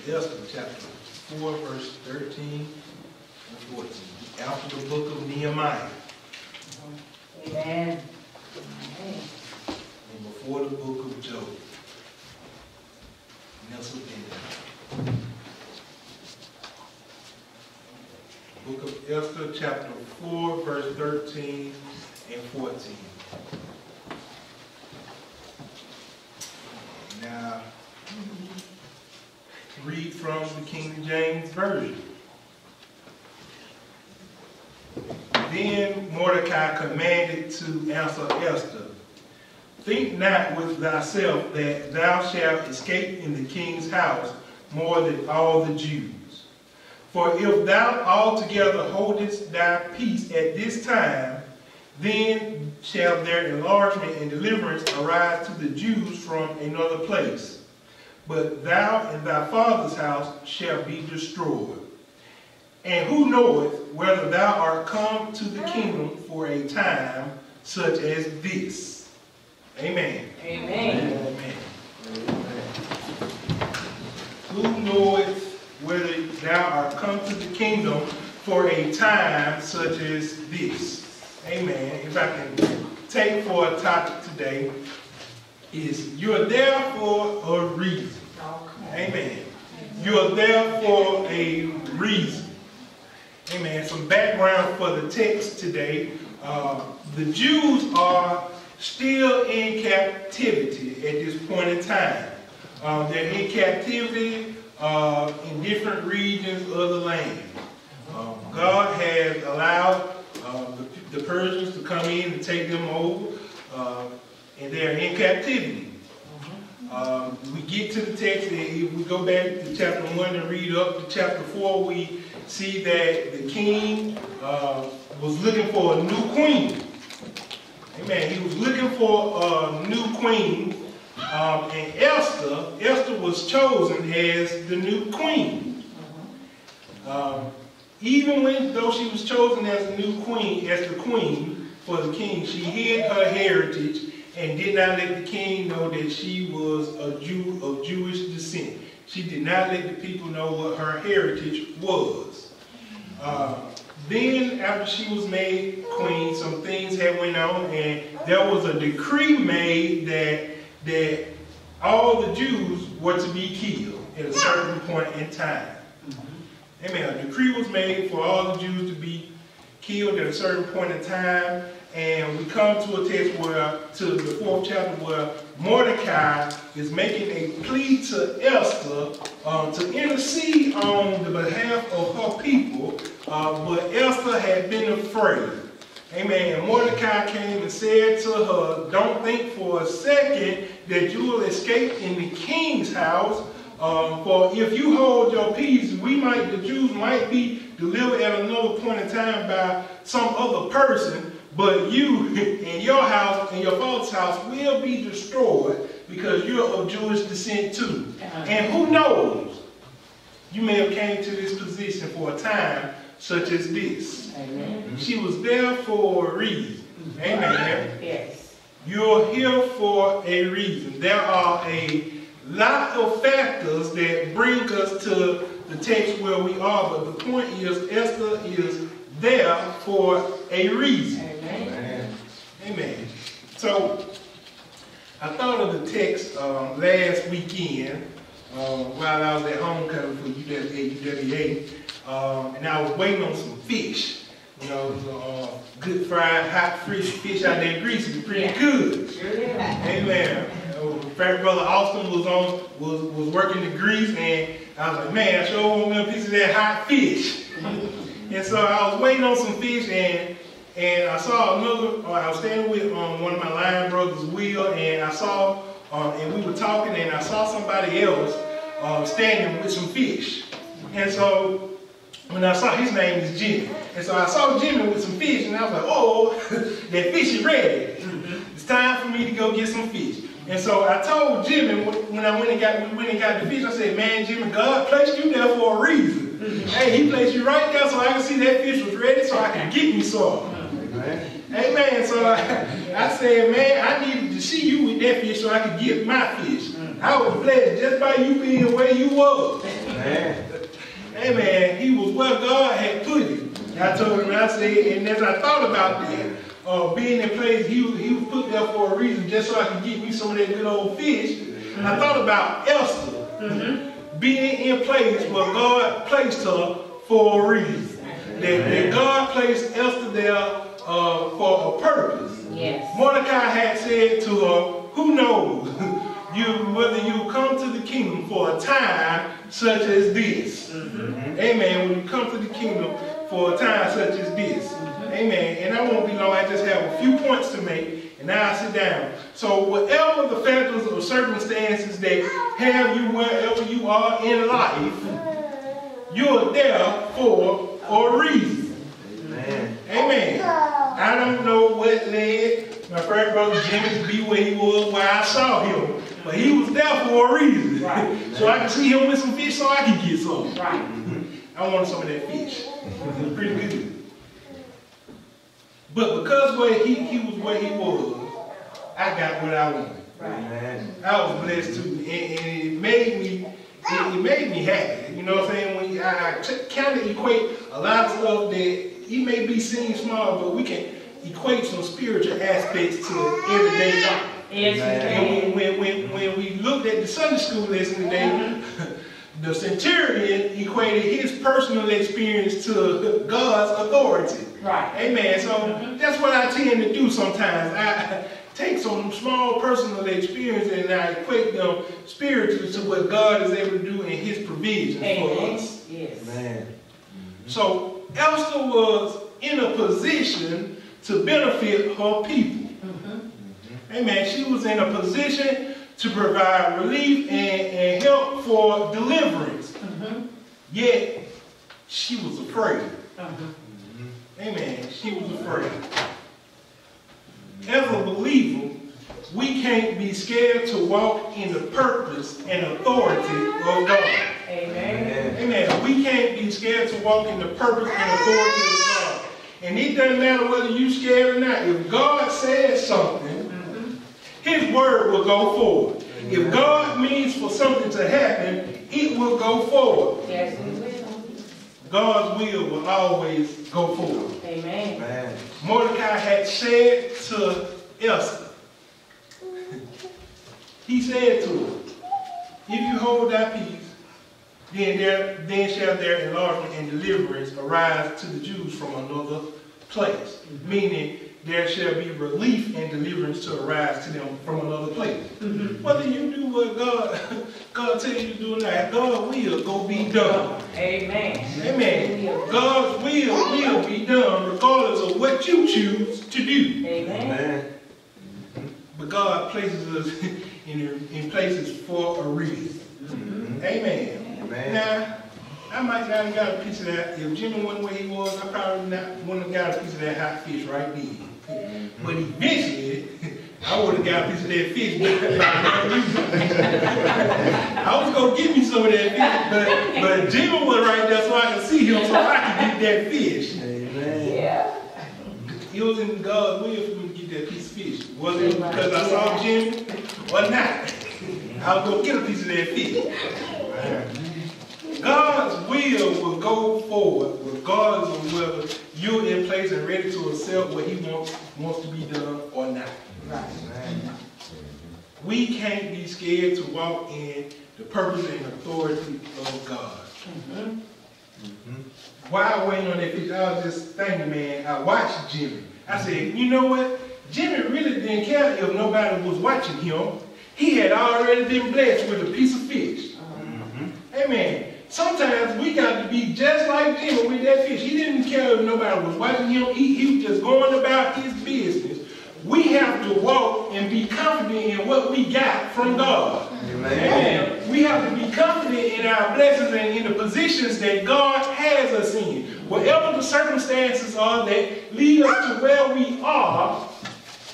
Esther chapter 4, verse 13 and 14. After the book of Nehemiah. Amen. And before the book of Job. Nelson Bennett. Book of Esther chapter 4, verse 13 and 14. Now, read from the King James Version. Then Mordecai commanded to answer Esther, think not with thyself that thou shalt escape in the king's house more than all the Jews. For if thou altogether holdest thy peace at this time, then shall their enlargement and deliverance arise to the Jews from another place. But thou and thy father's house shall be destroyed. And who knoweth whether thou art come to the kingdom for a time such as this? Amen. Amen. Amen. Who knoweth whether thou art come to the kingdom for a time such as this? Amen. If I can take for a topic today, is you're there for a reason. Amen. You're there for a reason. Amen. Some background for the text today. The Jews are still in captivity at this point in time. They're in captivity in different regions of the land. God has allowed the Persians to come in and take them over, and they're in captivity. We get to the text, and if we go back to chapter 1 and read up to chapter 4, we see that the king was looking for a new queen. Amen. He was looking for a new queen, and Esther was chosen as the new queen. Even though she was chosen as the new queen, as the queen for the king, she hid her heritage and did not let the king know that she was a Jew of Jewish descent. She did not let the people know what her heritage was. Then, after she was made queen, some things had went on, and there was a decree made that all the Jews were to be killed at a certain point in time. Amen. A decree was made for all the Jews to be killed at a certain point in time, and we come to a text to the 4th chapter where Mordecai is making a plea to Esther to intercede on the behalf of her people, but Esther had been afraid. Amen. And Mordecai came and said to her, don't think for a second that you will escape in the king's house, for if you hold your peace, the Jews might be delivered at another point in time by some other person, but you and your house and your father's house will be destroyed because you're of Jewish descent too. And who knows, you may have came to this position for a time such as this. Amen. She was there for a reason. Amen. Yes. You're here for a reason. There are a lot of factors that bring us to the text where we are, but the point is Esther is there for a reason. Amen. Amen. So I thought of the text last weekend while I was at homecoming for UWA, and I was waiting on some fish. You know, good fried, hot, fresh fish out there in Greece is pretty good. Sure is. Amen. Favorite brother Austin was working the grease, and I was like, man, I sure want me a piece of that hot fish. And so I was waiting on some fish, and I saw I was standing with one of my line brothers, Will, and I saw, and we were talking, and I saw somebody else standing with some fish. And so when I saw, his name is Jimmy. And so I saw Jimmy with some fish, and I was like, oh, that fish is ready. It's time for me to go get some fish. And so I told Jimmy when we went and got the fish, I said, man, Jimmy, God placed you there for a reason. Hey, he placed you right there so I could see that fish was ready so I could get me some. Amen. So I said, man, I needed to see you with that fish so I could get my fish. I was blessed just by you being where you was. Amen. He was where God had put him. I told him, I said, and as I thought about that, being in place, he was put there for a reason, just so I could get me some of that good old fish. I thought about Esther being in place where God placed her for a reason. That God placed Esther there for a purpose. Yes. Mordecai had said to her, who knows whether you come to the kingdom for a time such as this. Amen. When you come to the kingdom for a time such as this. Amen. And I won't be long. I just have a few points to make, and now I sit down. So whatever the factors or circumstances that have you wherever you are in life, you're there for a reason. Amen. Amen. I don't know what led my first brother Jimmy to be where he was where I saw him, but he was there for a reason. Right. So I could see him with some fish so I could get some. Right. I wanted some of that fish. It was pretty good. But because he was where he was, I got what I wanted. Right. I was blessed too, and it made me happy. You know what I'm saying? When I kind of equate a lot of stuff that it may be seen small, but we can equate some spiritual aspects to everyday life. And when we looked at the Sunday school lesson today, the centurion equated his personal experience to God's authority. Right. Amen. So that's what I tend to do sometimes. I take some small personal experience and I equate them spiritually to what God is able to do in his provision for us. Yes. Amen. So Esther was in a position to benefit her people. Amen. She was in a position to provide relief and help for deliverance. Yet, she was afraid. Amen. She was afraid. As a believer, we can't be scared to walk in the purpose and authority of God. Amen. Amen. We can't be scared to walk in the purpose and authority of God. And it doesn't matter whether you're scared or not. If God says something, his word will go forward. If God means for something to happen, it will go forward. Yes, it will. God's will always go forward. Amen. Amen. Mordecai had said to Esther, he said to her, if you hold thy peace, then shall their enlargement and deliverance arise to the Jews from another place. Meaning, there shall be relief and deliverance to arise to them from another place. Whether you do what God tells you to do or not, God will go be done. Amen. Amen. God's will be done regardless of what you choose to do. Amen. But God places us in places for a reason. Amen. Amen. Now, I might not have got a piece of that. If Jimmy wasn't where he was, I probably wouldn't have got a piece of that hot fish right then. But eventually, I would have got a piece of that fish. I was going to get me some of that fish, but Jimmy was right there so I could see him so I could get that fish. Amen. Yeah. It was in God's will for me to get that piece of fish. Was it because I saw Jimmy or not? I was going to get a piece of that fish. God's will go forward regardless of whether you're in place and ready to accept what he wants to be done or not. Right. We can't be scared to walk in the purpose and authority of God. While waiting on that fish, I was just thinking, man, I watched Jimmy. I said, you know what? Jimmy really didn't care if nobody was watching him. He had already been blessed with a piece of fish. Amen. Sometimes we got to be just like Jimmy with that fish. He didn't care if nobody was watching him. He was just going about his business. We have to walk and be confident in what we got from God. Amen. We have to be confident in our blessings and in the positions that God has us in. Whatever the circumstances are that lead us to where we are,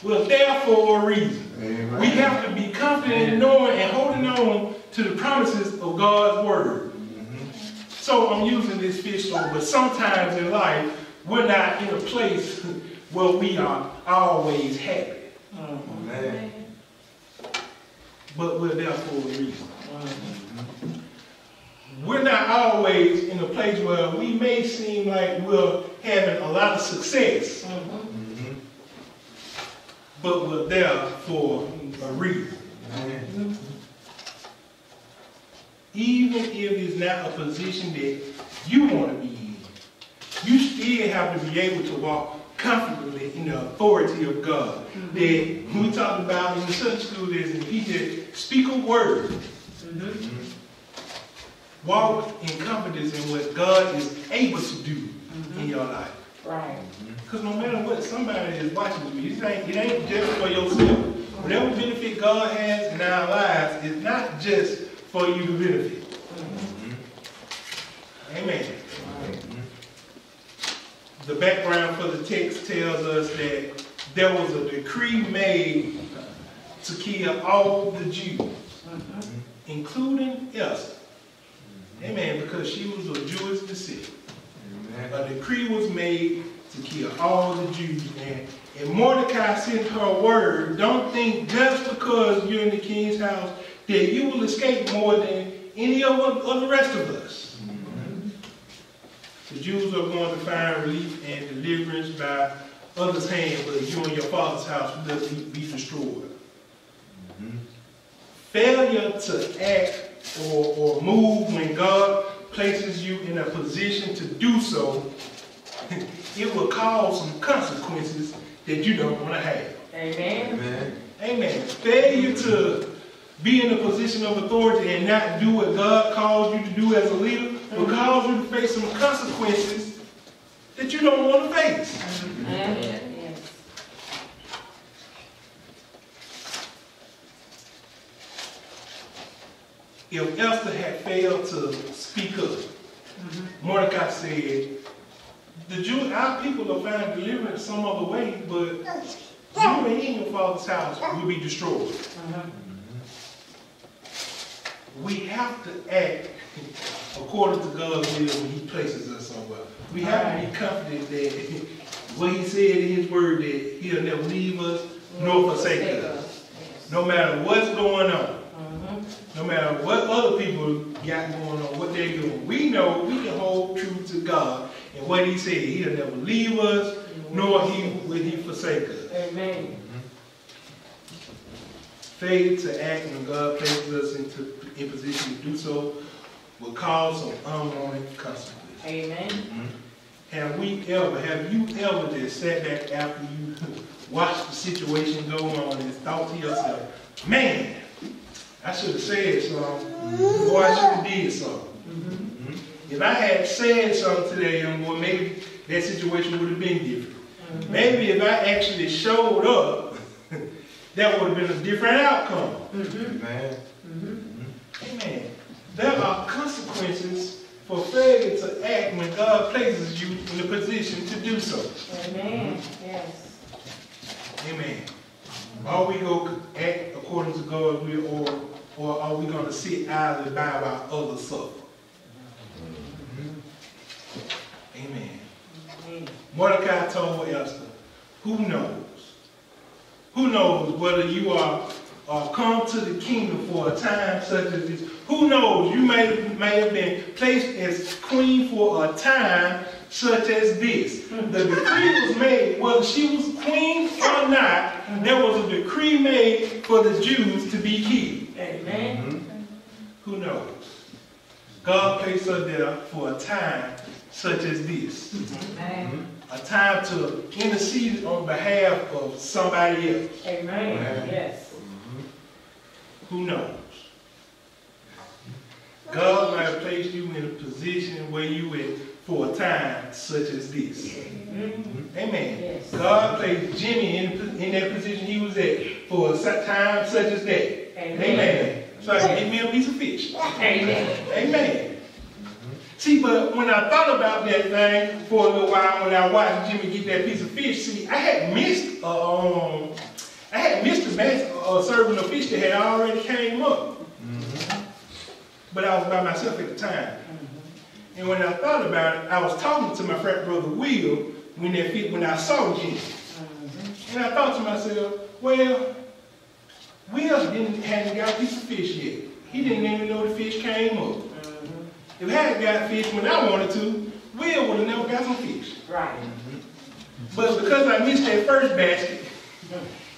we're there for a reason. Amen. We have to be confident in knowing and holding on to the promises of God's word. So I'm using this fish story, but sometimes in life, we're not in a place where we are always happy. But we're there for a reason. We're not always in a place where we may seem like we're having a lot of success, but we're there for a reason. Even if it's not a position that you want to be in, you still have to be able to walk confidently in the authority of God. That we talked about in the Sunday school lesson, he just speak a word. Walk in confidence in what God is able to do in your life. Right. Because no matter what, somebody is watching you. It ain't just for yourself. Whatever benefit God has in our lives is not just for you to benefit. Amen. The background for the text tells us that there was a decree made to kill all the Jews, including Esther. Amen. Because she was of Jewish descent. A decree was made to kill all the Jews. And Mordecai sent her word. Don't think just because you're in the king's house that you will escape more than any of the rest of us. The Jews are going to find relief and deliverance by others' hands, but you and your father's house will be destroyed. Failure to act or move when God places you in a position to do so, it will cause some consequences that you don't want to have. Amen. Amen. Amen. Failure to be in a position of authority and not do what God calls you to do as a leader will cause you to face some consequences that you don't want to face. Yes. If Esther had failed to speak up, Mordecai said, our people will find deliverance some other way, but you and your father's house will be destroyed. We have to act according to God's will when he places us somewhere. We have to be confident that what he said in his word, that he'll never leave us nor forsake us. No matter what's going on. No matter what other people got going on, what they're doing. We know we can hold true to God and what he said. He'll never leave us, nor will he forsake us. Amen. Failure to act when God places us in position to do so will cause some unwanted consequences. Amen. Have you ever just sat back after you watched the situation go on and thought to yourself, man, I should have said something, or I should have did something. If I had said something to that young boy, maybe that situation would have been different. Maybe if I actually showed up, that would have been a different outcome. Amen. Amen. There are consequences for failure to act when God places you in a position to do so. Amen. Yes. Amen. Are we going to act according to God's will, or are we going to sit idly by while others suffer? Amen. Mordecai told Esther, who knows? Who knows whether you are come to the kingdom for a time such as this? Who knows? You may have been placed as queen for a time such as this. The decree was made, whether she was queen or not, there was a decree made for the Jews to be killed. Amen. Who knows? God placed her there for a time such as this. Amen. A time to intercede on behalf of somebody else. Amen. Yes. Who knows? God might have placed you in a position where you were for a time such as this. Amen. Yes. God placed Jimmy in that position he was at for a time such as that. Amen. So I can get me a piece of fish. Amen. Amen. See, but when I thought about that thing for a little while, when I watched Jimmy get that piece of fish, see, I had missed the batch serving of fish that had already came up. But I was by myself at the time. And when I thought about it, I was talking to my frat brother Will when I saw Jimmy. And I thought to myself, well, Will hadn't got a piece of fish yet. He didn't even know the fish came up. if I had got fish when I wanted to, Will would have never got some fish. Right. But because I missed that first basket,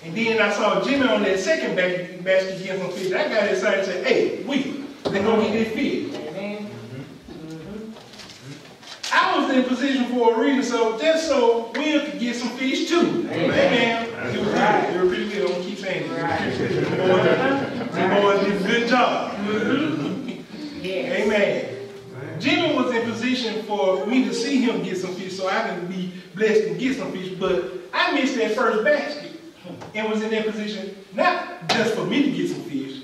and then I saw Jimmy on that second basket getting some fish, I got excited and said, hey, Will, let's go get this fish. Amen. I was in position for a reason, so just so Will could get some fish too. Amen. It was good. They were pretty good. I'm going to keep saying it. The boys did a good job. Yes. Amen. Jimmy was in position for me to see him get some fish so I can be blessed and get some fish, but I missed that first basket and was in that position not just for me to get some fish,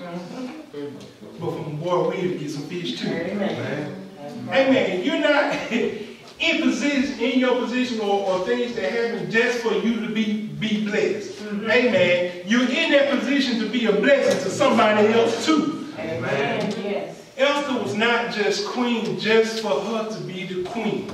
but for my boy Will to get some fish too. Amen. Amen. You're not in your position or things that happen just for you to be blessed. Amen. You're in that position to be a blessing to somebody else too. Amen. Yes. Esther was not just queen just for her to be the queen.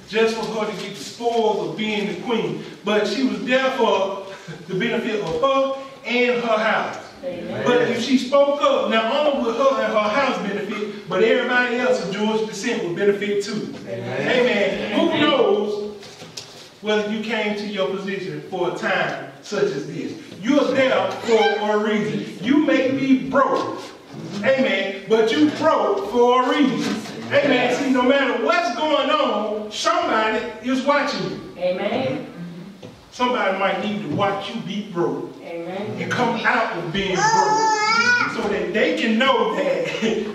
Just for her to get the spoils of being the queen. But she was there for the benefit of her and her house. Amen. But if she spoke up, not only would her and her house benefit, but everybody else of Jewish descent would benefit too. Amen. Amen. Who knows whether you came to your position for a time such as this? You're there for a reason. You may be broke. Amen. But you broke for a reason. Amen. See, no matter what's going on, somebody is watching you. Amen. Somebody might need to watch you be broke. Amen. And come out of being broke. So that they can know that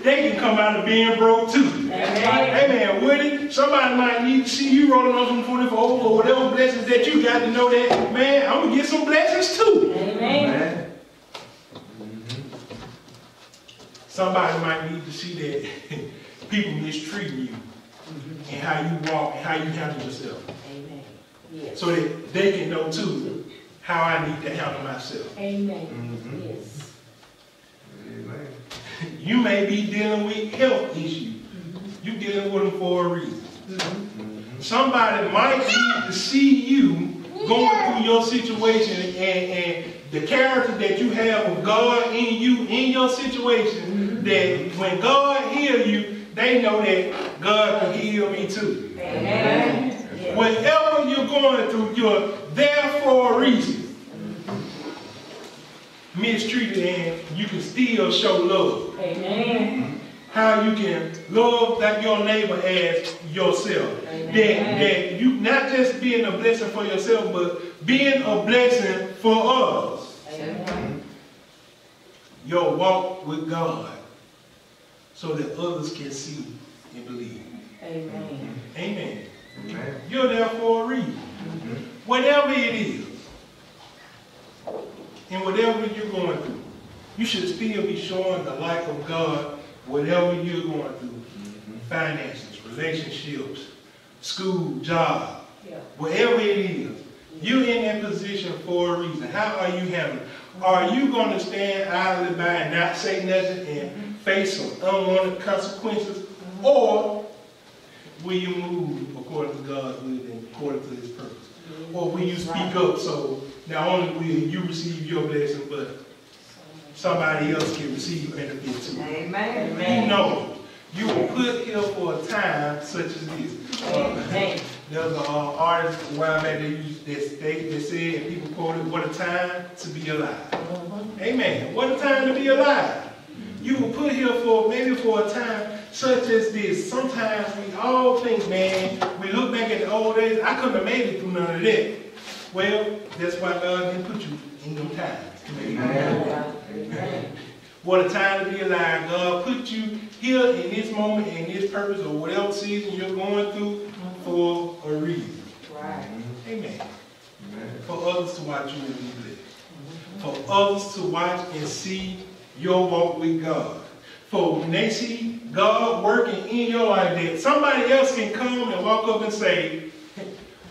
they can come out of being broke too. Amen. Amen. Would it? Somebody might need to see you rolling on some 24 or whatever blessings that you got to know that, man, I'm going to get some blessings too. Amen. Somebody might need to see that people mistreating you and how you walk and how you handle yourself. Amen. Yes. So that they can know too how I need to handle myself. Amen. Yes. Amen. You may be dealing with health issues. You're dealing with them for a reason. Somebody might need to see you going through your situation and the character that you have of God in you, in your situation, that when God heals you, they know that God can heal me too. Amen. Whatever you're going through, you're there for a reason. Mistreated and you can still show love. Amen. How you can love like your neighbor as yourself. That you not just being a blessing for yourself, but being a blessing for others. Amen. Your walk with God so that others can see and believe. Amen. Amen. Amen. You're there for a reason. Whatever it is, and whatever you're going through, you should still be showing the light of God whatever you're going through. Finances, relationships, school, job, whatever it is. You're in that position for a reason. How are you handling? Are you going to stand idly by and not say nothing and face some unwanted consequences? Or will you move according to God's will and according to His purpose? Or will you speak up so not only will you receive your blessing, but somebody else can receive benefit too? Amen. Who knows? You were put here for a time such as this. There was an artist a while back that said, and people quoted, what a time to be alive. Amen. What a time to be alive. You were put here for maybe for a time such as this. Sometimes we all think, man, we look back at the old days, I couldn't have made it through none of that. Well, that's why God didn't put you in them times. Amen. What a time to be alive. God put you here in this moment, in this purpose, or whatever season you're going through for a reason. Right. Amen. For others to watch you and be blessed. For others to watch and see your walk with God. For when they see God working in your life, that somebody else can come and walk up and say,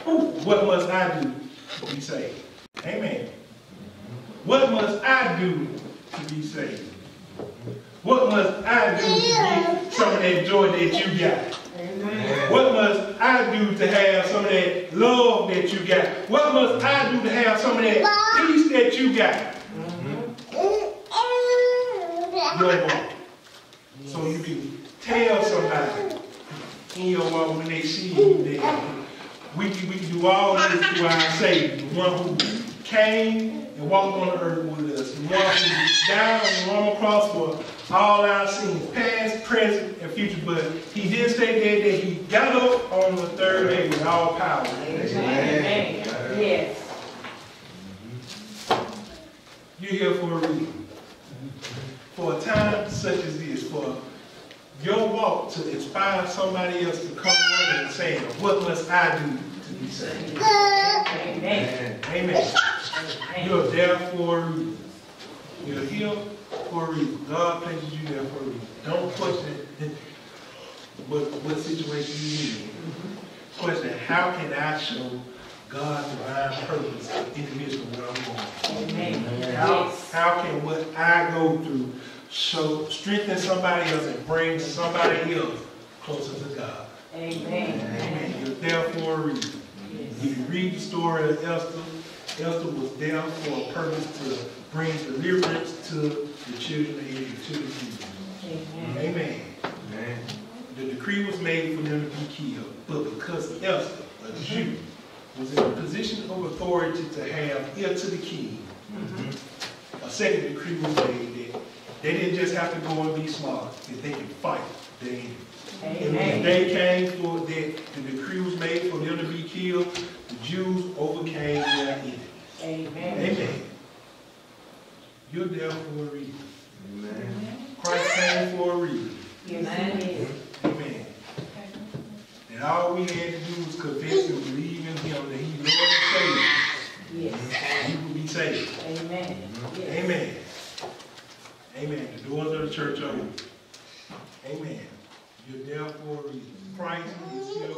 what must I do to be saved? Amen. What must I do to be saved? What must I do to get some of that joy that you got? Amen. What must I do to have some of that love that you got? What must I do to have some of that peace that you got? Your walk. So you can tell somebody in your walk when they see you that we can do all this through our Savior, the one who came and walked on the earth with us, the one who died on the Roman cross for all our sins, past, present, and future. But he did say that he got up on the third day with all power. Amen. Yes. You're here for a reason. For a time such as this, for your walk to inspire somebody else to come running and saying, what must I do to be saved? Amen. Amen. You're there for a reason. You're here for a reason. God places you there for a reason. Don't question what situation you're in. Question, how can I show God's divine purpose in the midst of what I'm going through? Amen. How can what I go through strengthen somebody else and bring somebody else closer to God? Amen. Amen. You're there for a reason. If you read the story of Esther, Esther was there for a purpose to bring deliverance to the children of Israel, to the Jews. Amen. Amen. Amen. The decree was made for them to be killed, but because Esther, a Jew, was in a position of authority to have ear to the king, a second decree was made that they didn't just have to go and be smart, that they could fight their enemies. And when the day came for that, the decree was made for them to be killed, the Jews overcame their enemies. Amen. Amen. You're there for a reason. Amen. Christ came for a reason. Amen. Amen. And all we had to do was confess and believe in him that he's Lord and Savior. Yes. You will be saved. Amen. Yes. Amen. Amen. The doors of the church are open. Amen. You're there for a reason. Christ is here